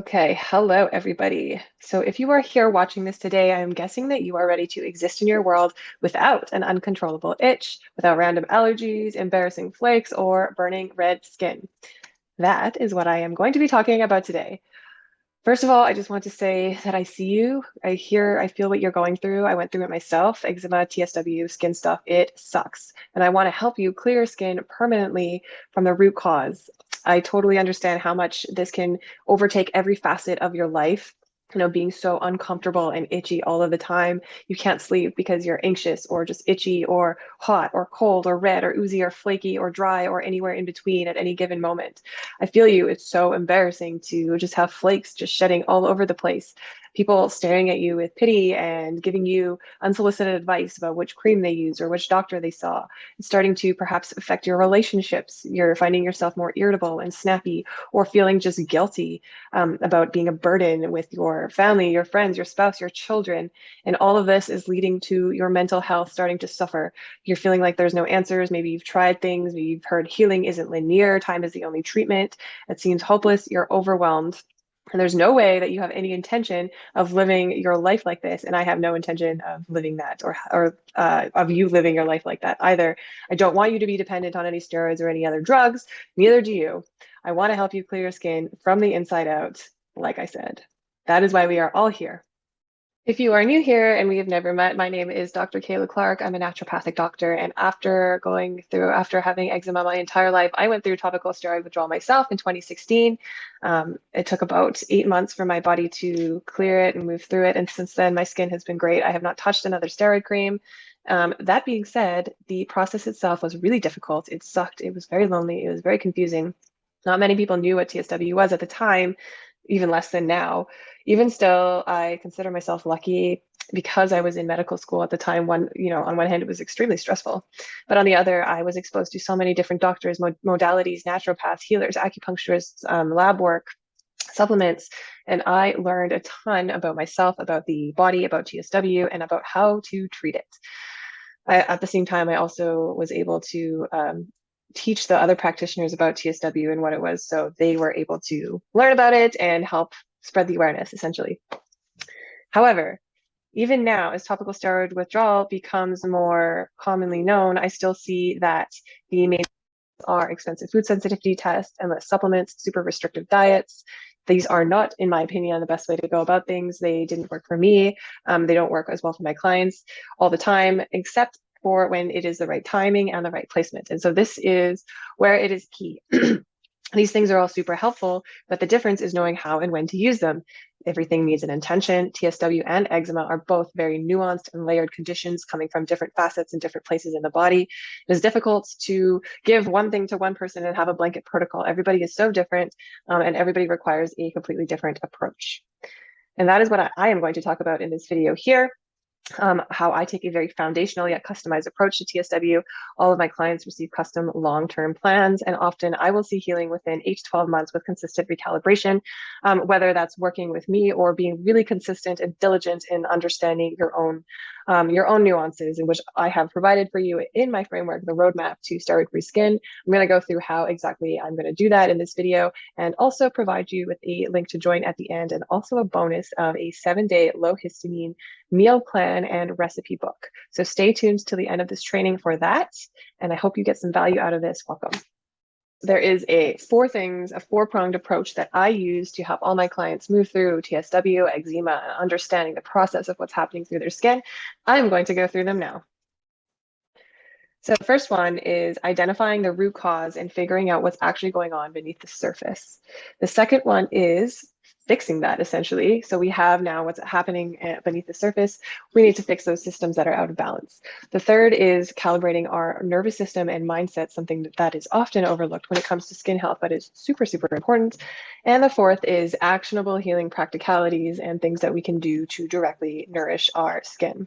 Okay, hello everybody. So if you are here watching this today, I'm guessing that you are ready to exist in your world without an uncontrollable itch, without random allergies, embarrassing flakes, or burning red skin. That is what I am going to be talking about today. First of all, I just want to say that I see you. I feel what you're going through. I went through it myself. Eczema, TSW, skin stuff, it sucks. And I want to help you clear your skin permanently from the root cause. I totally understand how much this can overtake every facet of your life. Being so uncomfortable and itchy all of the time. You can't sleep because you're anxious or just itchy or hot or cold or red or oozy or flaky or dry or anywhere in between at any given moment. I feel you. It's so embarrassing to just have flakes just shedding all over the place. People staring at you with pity and giving you unsolicited advice about which cream they use or which doctor they saw. It's starting to perhaps affect your relationships. You're finding yourself more irritable and snappy or feeling just guilty about being a burden with your family, your friends, your spouse, your children. And all of this is leading to your mental health starting to suffer. You're feeling like there's no answers. Maybe you've tried things. Maybe you've heard healing isn't linear. Time is the only treatment. It seems hopeless. You're overwhelmed. And there's no way that you have any intention of living your life like this. And I have no intention of living that or of you living your life like that either. I don't want you to be dependent on any steroids or any other drugs. Neither do you. I want to help you clear your skin from the inside out, like I said. That is why we are all here. If you are new here and we have never met, my name is Dr. Kayla Clark. I'm a naturopathic doctor. And after having eczema my entire life, I went through topical steroid withdrawal myself in 2016. It took about 8 months for my body to clear it and move through it. And since then, my skin has been great. I have not touched another steroid cream. That being said, the process itself was really difficult. It sucked. It was very lonely. It was very confusing. Not many people knew what TSW was at the time, even less than now. Even still, I consider myself lucky because I was in medical school at the time. On one hand, it was extremely stressful, but on the other, I was exposed to so many different doctors, modalities, naturopaths, healers, acupuncturists, lab work, supplements, and I learned a ton about myself, about the body, about TSW, and about how to treat it. At the same time, I also was able to teach the other practitioners about TSW and what it was, so they were able to learn about it and help spread the awareness, essentially. However, even now, as topical steroid withdrawal becomes more commonly known, I still see that the main are expensive food sensitivity tests, endless supplements, super restrictive diets. These are not, in my opinion, the best way to go about things. They didn't work for me. They don't work as well for my clients all the time, except for when it is the right timing and the right placement. And so this is where it is key. These things are all super helpful, but the difference is knowing how and when to use them. Everything needs an intention. TSW and eczema are both very nuanced and layered conditions coming from different facets and different places in the body. It is difficult to give one thing to one person and have a blanket protocol. Everybody is so different, and everybody requires a completely different approach. And that is what I am going to talk about in this video here. How I take a very foundational yet customized approach to TSW. All of my clients receive custom long-term plans, and often I will see healing within 8 to 12 months with consistent recalibration, whether that's working with me or being really consistent and diligent in understanding your own nuances, in which I have provided for you in my framework, the roadmap to steroid-free skin. I'm going to go through how exactly I'm going to do that in this video, and also provide you with a link to join at the end, and also a bonus of a 7-day low histamine meal plan and recipe book. So stay tuned till the end of this training for that. And I hope you get some value out of this. Welcome. There is a four-pronged approach that I use to help all my clients move through TSW, eczema, and understanding the process of what's happening through their skin. I'm going to go through them now. So the first one is identifying the root cause and figuring out what's actually going on beneath the surface. The second one is fixing that, essentially. So we have now what's happening beneath the surface. We need to fix those systems that are out of balance. The third is calibrating our nervous system and mindset, something that is often overlooked when it comes to skin health, but is super, super important. And the fourth is actionable healing practicalities and things that we can do to directly nourish our skin.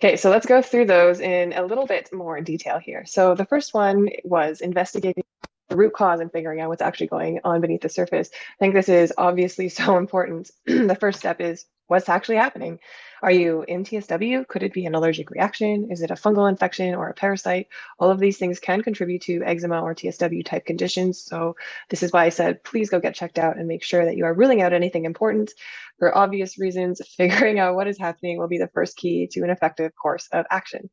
Okay, so let's go through those in a little bit more detail here. So the first one was investigating the root cause and figuring out what's actually going on beneath the surface. I think this is obviously so important. The first step is What's actually happening? Are you in TSW? Could it be an allergic reaction? Is it a fungal infection or a parasite? All of these things can contribute to eczema or TSW type conditions. So this is why I said, please go get checked out and make sure that you are ruling out anything important. For obvious reasons, figuring out what is happening will be the first key to an effective course of action.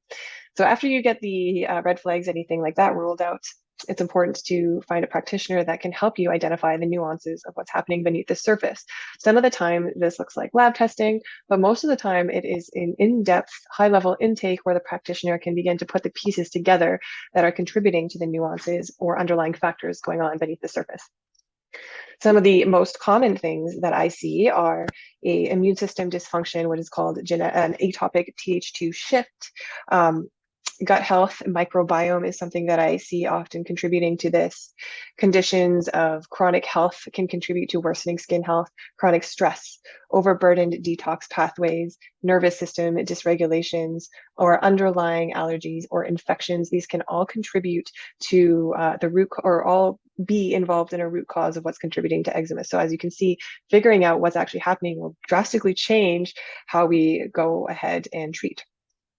So after you get the red flags, anything like that ruled out, it's important to find a practitioner that can help you identify the nuances of what's happening beneath the surface. Some of the time, this looks like lab testing, but most of the time, it is an in-depth, high-level intake where the practitioner can begin to put the pieces together that are contributing to the nuances or underlying factors going on beneath the surface. Some of the most common things that I see are a immune system dysfunction, what is called an atopic Th2 shift. Gut health microbiome is something that I see often contributing to this. Conditions of chronic health can contribute to worsening skin health, chronic stress, overburdened detox pathways, nervous system dysregulations, or underlying allergies or infections. These can all contribute to the root or all be involved in a root cause of what's contributing to eczema. So as you can see, figuring out what's actually happening will drastically change how we go ahead and treat.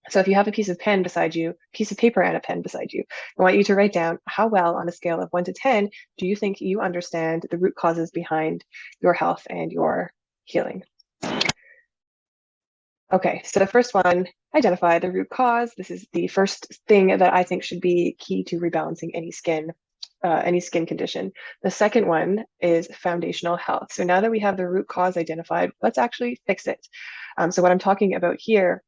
So if you have a piece of pen beside you, piece of paper and a pen beside you, I want you to write down how well on a scale of 1 to 10 do you think you understand the root causes behind your health and your healing. Okay, so the first one, identify the root cause. This is the first thing that I think should be key to rebalancing any skin condition. The second one is foundational health. So now that we have the root cause identified, let's actually fix it. So what I'm talking about here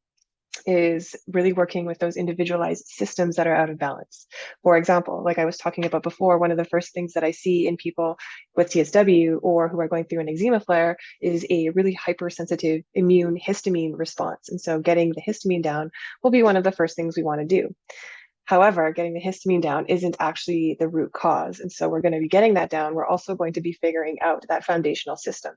is really working with those individualized systems that are out of balance. For example, like I was talking about before, one of the first things that I see in people with TSW or who are going through an eczema flare is a really hypersensitive immune histamine response. And so getting the histamine down will be one of the first things we want to do. However, getting the histamine down isn't actually the root cause. And so we're going to be getting that down. We're also going to be figuring out that foundational system.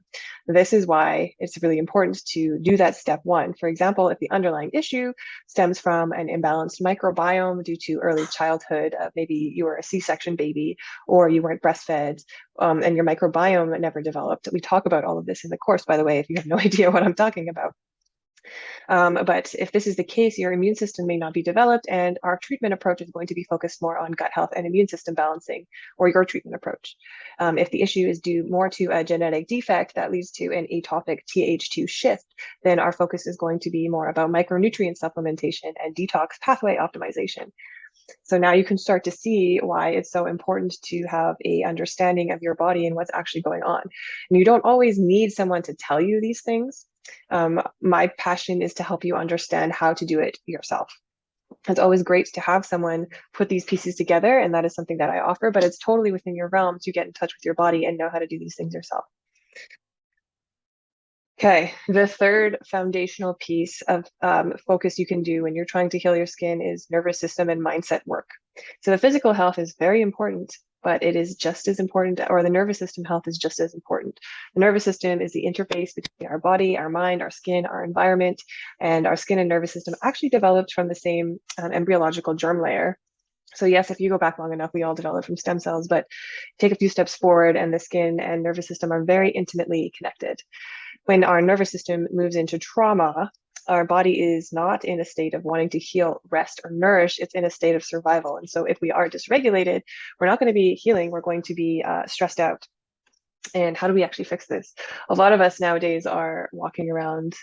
This is why it's really important to do that step one. For example, if the underlying issue stems from an imbalanced microbiome due to early childhood, maybe you were a C-section baby or you weren't breastfed and your microbiome never developed. We talk about all of this in the course, by the way, if you have no idea what I'm talking about. But if this is the case, your immune system may not be developed, and our treatment approach is going to be focused more on gut health and immune system balancing, or your treatment approach. If the issue is due more to a genetic defect that leads to an atopic Th2 shift, then our focus is going to be more about micronutrient supplementation and detox pathway optimization. So now you can start to see why it's so important to have a understanding of your body and what's actually going on. And you don't always need someone to tell you these things. My passion is to help you understand how to do it yourself. It's always great to have someone put these pieces together, and that is something that I offer, but it's totally within your realm to get in touch with your body and know how to do these things yourself. Okay, the third foundational piece of focus you can do when you're trying to heal your skin is nervous system and mindset work. So the physical health is very important, but it is just as important, or the nervous system health is just as important. The nervous system is the interface between our body, our mind, our skin, our environment, and our skin and nervous system actually developed from the same embryological germ layer. So yes, if you go back long enough, we all develop from stem cells, but take a few steps forward and the skin and nervous system are very intimately connected. When our nervous system moves into trauma, our body is not in a state of wanting to heal, rest, or nourish. It's in a state of survival. And so if we are dysregulated, we're not going to be healing. We're going to be stressed out. And how do we actually fix this? A lot of us nowadays are walking around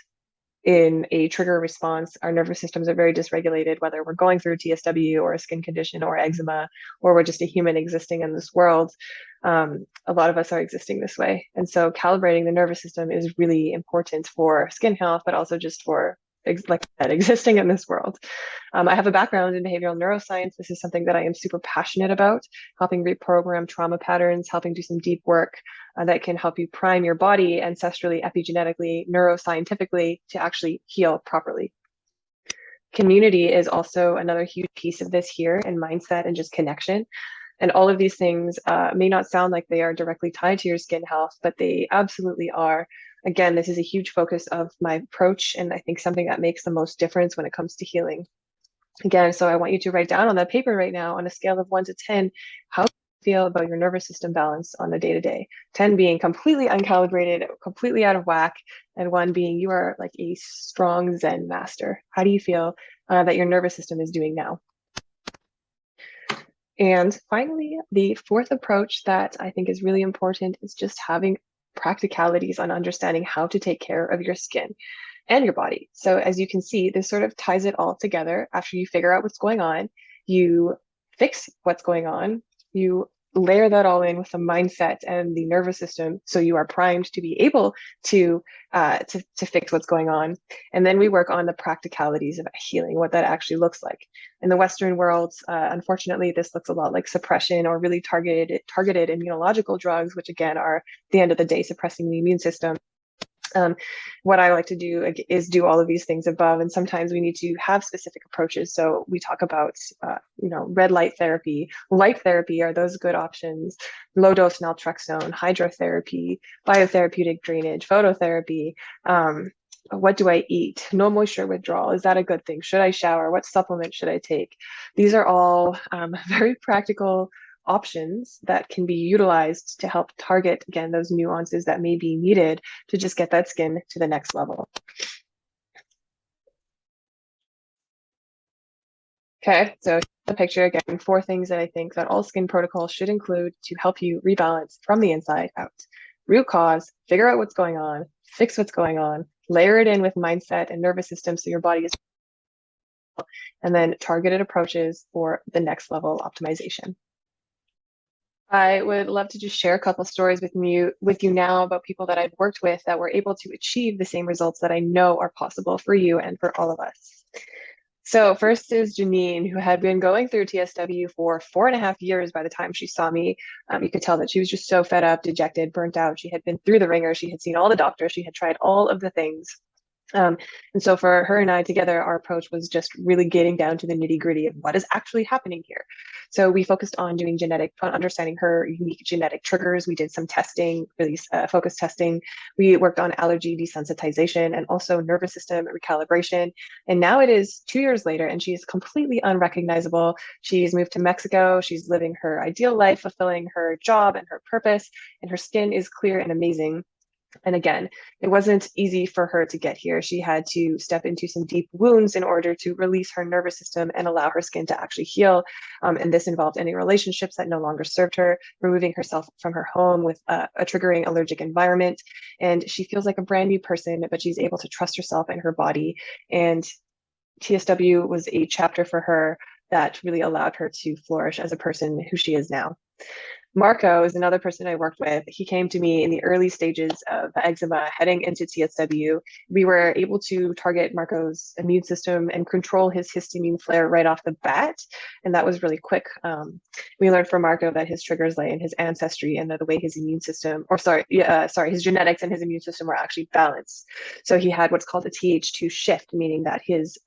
in a trigger response. Our nervous systems are very dysregulated, whether we're going through TSW or a skin condition or eczema, or we're just a human existing in this world. A lot of us are existing this way. And so calibrating the nervous system is really important for skin health, but also just for like that, existing in this world. I have a background in behavioral neuroscience. This is something that I am super passionate about, helping reprogram trauma patterns, helping do some deep work that can help you prime your body ancestrally, epigenetically, neuroscientifically to actually heal properly. Community is also another huge piece of this here, and mindset and just connection. And all of these things may not sound like they are directly tied to your skin health, but they absolutely are. Again, this is a huge focus of my approach, and I think something that makes the most difference when it comes to healing. Again, so I want you to write down on that paper right now on a scale of 1 to 10, how do you feel about your nervous system balance on the day to day? 10 being completely uncalibrated, completely out of whack, and 1 being you are like a strong Zen master. How do you feel that your nervous system is doing now? And finally, the fourth approach that I think is really important is just having practicalities on understanding how to take care of your skin and your body. So as you can see, this sort of ties it all together. After you figure out what's going on, you fix what's going on, you layer that all in with the mindset and the nervous system, so you are primed to be able to fix what's going on. And then we work on the practicalities of healing, what that actually looks like. In the Western world, unfortunately, this looks a lot like suppression or really targeted immunological drugs, which again are, at the end of the day, suppressing the immune system. What I like to do is do all of these things above, and sometimes we need to have specific approaches. So we talk about, red light therapy, light therapy are those good options, low dose naltrexone, hydrotherapy, biotherapeutic drainage, phototherapy. What do I eat? No moisture withdrawal. Is that a good thing? Should I shower? What supplement should I take? These are all very practical options that can be utilized to help target, again, those nuances that may be needed to just get that skin to the next level. Okay, so the picture again, 4 things that I think that all skin protocols should include to help you rebalance from the inside out. Root cause, figure out what's going on, fix what's going on, layer it in with mindset and nervous system so your body is, and then targeted approaches for the next level optimization. I would love to just share a couple stories with you now about people that I've worked with that were able to achieve the same results that I know are possible for you and for all of us. So first is Janine, who had been going through TSW for 4.5 years by the time she saw me. You could tell that she was just so fed up, dejected, burnt out. She had been through the ringer. She had seen all the doctors. She had tried all of the things. And so for her and I together, our approach was just really getting down to the nitty gritty of what is actually happening here. So we focused on doing understanding her unique genetic triggers. We did some testing, really focused testing. We worked on allergy desensitization and also nervous system recalibration. And now it is 2 years later, and she is completely unrecognizable. She's moved to Mexico. She's living her ideal life, fulfilling her job and her purpose, and her skin is clear and amazing. And again, it wasn't easy for her to get here. She had to step into some deep wounds in order to release her nervous system and allow her skin to actually heal. And this involved ending relationships that no longer served her, removing herself from her home with a triggering allergic environment. And she feels like a brand new person, but she's able to trust herself and her body. And TSW was a chapter for her that really allowed her to flourish as a person who she is now. Marco is another person I worked with. He came to me in the early stages of eczema heading into TSW. We were able to target Marco's immune system and control his histamine flare right off the bat. And that was really quick. We learned from Marco that his triggers lay in his ancestry and the way his immune system, his genetics and his immune system were actually balanced. So he had what's called a Th2 shift, meaning that his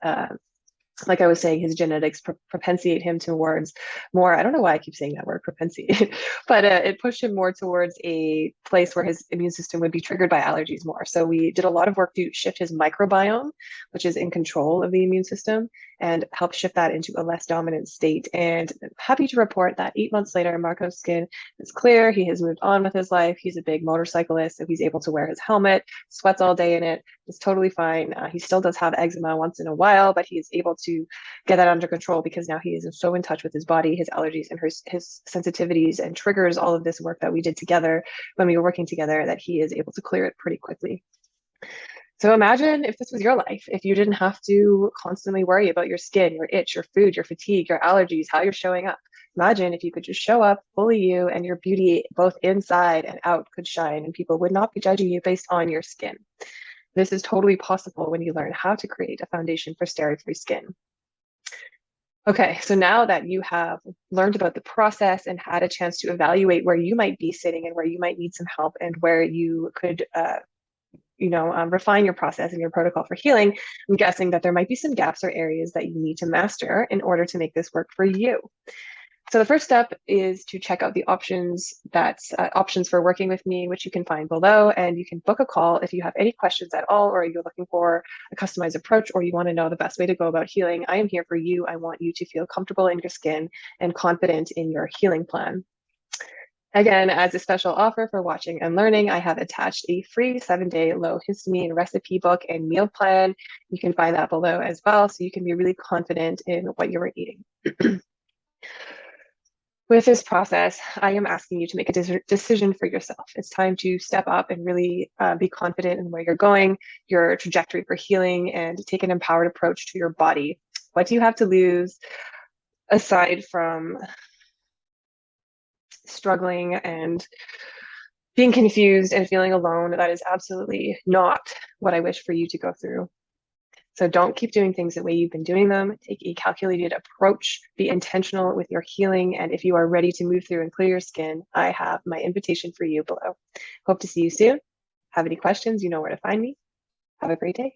like I was saying, his genetics propensate him towards more, I don't know why I keep saying that word, propensate, but it pushed him more towards a place where his immune system would be triggered by allergies more. So we did a lot of work to shift his microbiome, which is in control of the immune system, and help shift that into a less dominant state. And I'm happy to report that 8 months later, Marco's skin is clear. He has moved on with his life. He's a big motorcyclist, so he's able to wear his helmet, sweats all day in it. It's totally fine. He still does have eczema once in a while, but he is able to get that under control because now he is so in touch with his body, his allergies, and his sensitivities and triggers, all of this work that we did together when we were working together, that he is able to clear it pretty quickly. So imagine if this was your life, if you didn't have to constantly worry about your skin, your itch, your food, your fatigue, your allergies, how you're showing up. Imagine if you could just show up fully you, and your beauty both inside and out could shine, and people would not be judging you based on your skin. This is totally possible when you learn how to create a foundation for steroid-free skin. Okay, so now that you have learned about the process and had a chance to evaluate where you might be sitting and where you might need some help and where you could refine your process and your protocol for healing, I'm guessing that there might be some gaps or areas that you need to master in order to make this work for you. So the first step is to check out the options for working with me, which you can find below, and you can book a call if you have any questions at all, or you're looking for a customized approach, or you want to know the best way to go about healing. I am here for you. I want you to feel comfortable in your skin and confident in your healing plan. Again, as a special offer for watching and learning, I have attached a free 7-day low histamine recipe book and meal plan. You can find that below as well, so you can be really confident in what you are eating. With this process, I am asking you to make a decision for yourself. It's time to step up and really be confident in where you're going, your trajectory for healing, and take an empowered approach to your body. What do you have to lose aside from struggling and being confused and feeling alone? That is absolutely not what I wish for you to go through. So don't keep doing things the way you've been doing them. Take a calculated approach, be intentional with your healing. And if you are ready to move through and clear your skin, I have my invitation for you below. Hope to see you soon. Have any questions, you know where to find me. Have a great day.